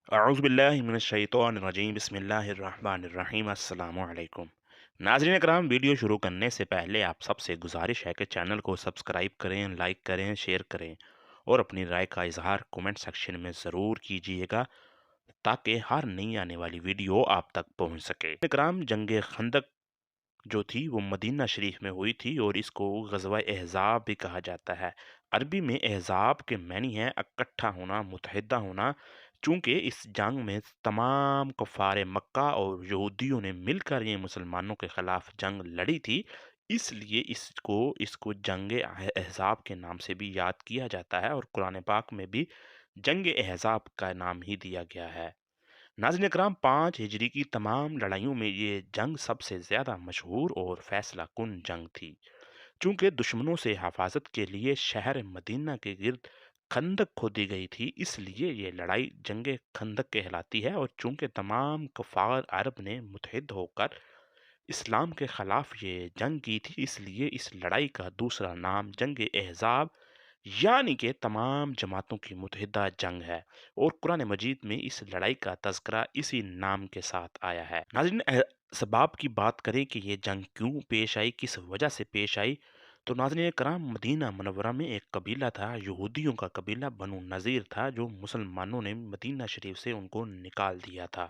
اعوذ باللہ من الشیطان الرجیم بسم اللہ الرحمن الرحیم السلام علیکم ناظرین اکرام، ویڈیو شروع کرنے سے پہلے آپ سب سے گزارش ہے کہ چینل کو سبسکرائب کریں، لائک کریں، شیئر کریں اور اپنی رائے کا اظہار کومنٹ سیکشن میں ضرور کیجیے گا تاکہ ہر نئی آنے والی ویڈیو آپ تک پہنچ سکے۔ اکرام، جنگ خندق جو تھی وہ مدینہ شریف میں ہوئی تھی اور اس کو غزوہ احزاب بھی کہا جاتا ہے۔ عربی میں احزاب کے معنی ہے اکٹھا ہونا، متحدہ ہونا۔ چونکہ اس جنگ میں تمام کفار مکہ اور یہودیوں نے مل کر یہ مسلمانوں کے خلاف جنگ لڑی تھی، اس لیے اس کو جنگ احزاب کے نام سے بھی یاد کیا جاتا ہے اور قرآن پاک میں بھی جنگ احزاب کا نام ہی دیا گیا ہے۔ ناظرین اکرام، 5 ہجری کی تمام لڑائیوں میں یہ جنگ سب سے زیادہ مشہور اور فیصلہ کن جنگ تھی۔ چونکہ دشمنوں سے حفاظت کے لیے شہر مدینہ کے گرد خندق کھودی گئی تھی، اس لیے یہ لڑائی جنگ خندق کہلاتی ہے، اور چونکہ تمام کفار عرب نے متحد ہو کر اسلام کے خلاف یہ جنگ کی تھی، اس لیے اس لڑائی کا دوسرا نام جنگ احزاب یعنی کہ تمام جماعتوں کی متحدہ جنگ ہے، اور قرآن مجید میں اس لڑائی کا تذکرہ اسی نام کے ساتھ آیا ہے۔ ناظرین، اسباب کی بات کریں کہ یہ جنگ کیوں پیش آئی، کس وجہ سے پیش آئی، تو ناظرین کرام، مدینہ منورہ میں ایک قبیلہ تھا، یہودیوں کا قبیلہ بنو نذیر تھا، جو مسلمانوں نے مدینہ شریف سے ان کو نکال دیا تھا۔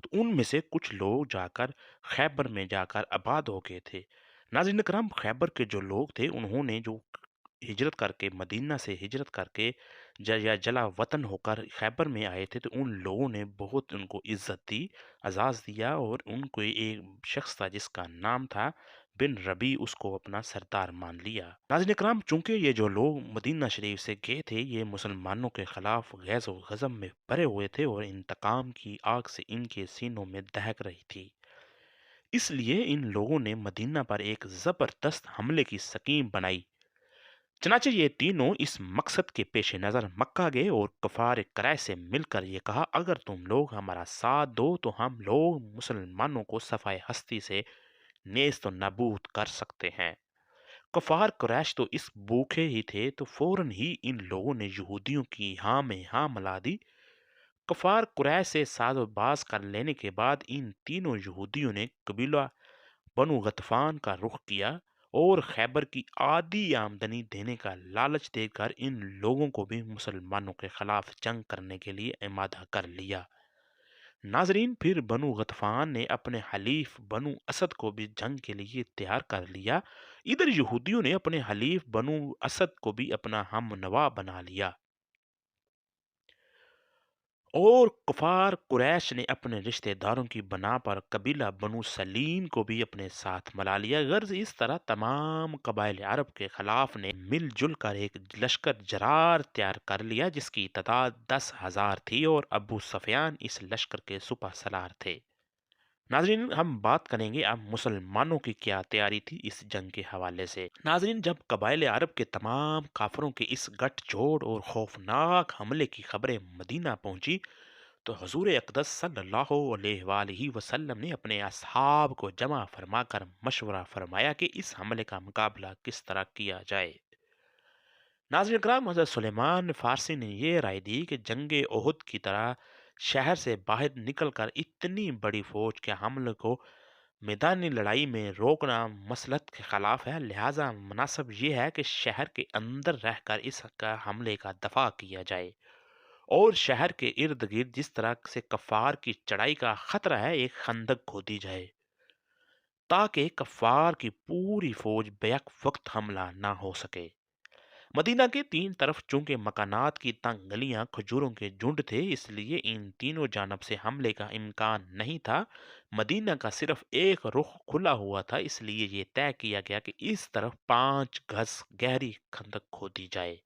تو ان میں سے کچھ لوگ جا کر خیبر میں جا کر آباد ہو گئے تھے۔ ناظرین کرام، خیبر کے جو لوگ تھے انہوں نے جو ہجرت کر کے مدینہ سے ہجرت کر کے یا جلا وطن ہو کر خیبر میں آئے تھے، تو ان لوگوں نے بہت ان کو عزت دی، اعزاز دیا، اور ان کو ایک شخص تھا جس کا نام تھا بن ربی، اس کو اپنا سردار مان لیا۔ ناظرین اکرام، چونکہ یہ جو لوگ مدینہ شریف سے گئے تھے یہ مسلمانوں کے خلاف غیظ و غضب میں بھرے ہوئے تھے اور انتقام کی آگ سے ان کے سینوں میں دہک رہی تھی، اس لیے ان لوگوں نے مدینہ پر ایک زبردست حملے کی سکیم بنائی۔ چنانچہ یہ تینوں اس مقصد کے پیش نظر مکہ گئے اور کفار قریش سے مل کر یہ کہا، اگر تم لوگ ہمارا ساتھ دو تو ہم لوگ مسلمانوں کو صفائے ہستی سے نیست و نابود کر سکتے ہیں۔ کفار قریش تو اس بھوکے ہی تھے، تو فوراً ہی ان لوگوں نے یہودیوں کی ہاں میں ہاں ملا دی۔ کفار قریش سے ساز و باز کر لینے کے بعد ان تینوں یہودیوں نے قبیلہ بنو غطفان کا رخ کیا اور خیبر کی آدھی آمدنی دینے کا لالچ دے کر ان لوگوں کو بھی مسلمانوں کے خلاف جنگ کرنے کے لیے آمادہ کر لیا۔ ناظرین، پھر بنو غطفان نے اپنے حلیف بنو اسد کو بھی جنگ کے لیے تیار کر لیا۔ ادھر یہودیوں نے اپنے حلیف بنو اسد کو بھی اپنا ہم نوا بنا لیا، اور کفار قریش نے اپنے رشتہ داروں کی بنا پر قبیلہ بنو سلیم کو بھی اپنے ساتھ ملا لیا۔ غرض اس طرح تمام قبائل عرب کے خلاف نے مل جل کر ایک لشکر جرار تیار کر لیا، جس کی تعداد 10,000 تھی، اور ابو سفیان اس لشکر کے سپہ سالار تھے۔ ناظرین، ہم بات کریں گے اب مسلمانوں کی کیا تیاری تھی اس جنگ کے حوالے سے۔ ناظرین، جب قبائل عرب کے تمام کافروں کے اس گٹھ جوڑ اور خوفناک حملے کی خبریں مدینہ پہنچی، تو حضور اقدس صلی اللہ علیہ وآلہ وسلم نے اپنے اصحاب کو جمع فرما کر مشورہ فرمایا کہ اس حملے کا مقابلہ کس طرح کیا جائے۔ ناظرین کرام، حضرت سلیمان فارسی نے یہ رائے دی کہ جنگ احد کی طرح شہر سے باہر نکل کر اتنی بڑی فوج کے حملے کو میدانی لڑائی میں روکنا مصلحت کے خلاف ہے، لہٰذا مناسب یہ ہے کہ شہر کے اندر رہ کر اس کا حملے کا دفاع کیا جائے، اور شہر کے ارد گرد جس طرح سے کفار کی چڑھائی کا خطرہ ہے ایک خندق کھودی جائے، تاکہ کفار کی پوری فوج بیک وقت حملہ نہ ہو سکے۔ مدینہ کے تین طرف چونکہ مکانات کی تنگ گلیاں کھجوروں کے جھنڈ تھے، اس لیے ان تینوں جانب سے حملے کا امکان نہیں تھا۔ مدینہ کا صرف ایک رخ کھلا ہوا تھا، اس لیے یہ طے کیا گیا کہ اس طرف 5 گز گہری خندق کھودی جائے۔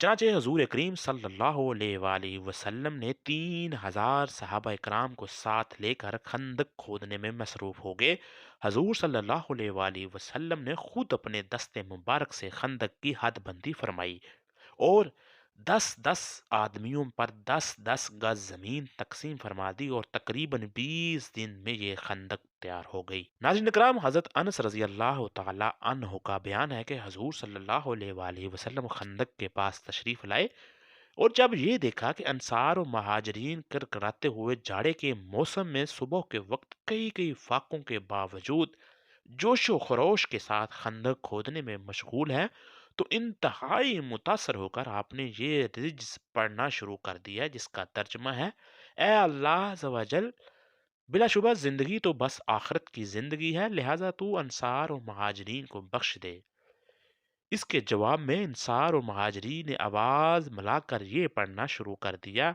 چنانچہ حضور کریم صلی اللہ علیہ وآلہ وسلم نے 3,000 صحابہ کرام کو ساتھ لے کر خندق کھودنے میں مصروف ہو گئے۔ حضور صلی اللہ علیہ وآلہ وسلم نے خود اپنے دست مبارک سے خندق کی حد بندی فرمائی اور 10-10 آدمیوں پر 10-10 گز زمین تقسیم فرما دی، اور تقریباً 20 دن میں یہ خندق تیار ہو گئی۔ ناظرین اکرام، حضرت انس رضی اللہ تعالی عنہ کا بیان ہے کہ حضور صلی اللہ علیہ وآلہ وسلم خندق کے پاس تشریف لائے اور جب یہ دیکھا کہ انصار و مہاجرین کرکراتے ہوئے جاڑے کے موسم میں صبح کے وقت کئی کئی فاقوں کے باوجود جوش و خروش کے ساتھ خندق کھودنے میں مشغول ہے، تو انتہائی متاثر ہو کر آپ نے یہ رجز پڑھنا شروع کر دیا، جس کا ترجمہ ہے: اے اللہ عز و جل، بلا شبہ زندگی تو بس آخرت کی زندگی ہے، لہٰذا تو انصار و مہاجرین کو بخش دے۔ اس کے جواب میں انصار و مہاجرین نے آواز ملا کر یہ پڑھنا شروع کر دیا: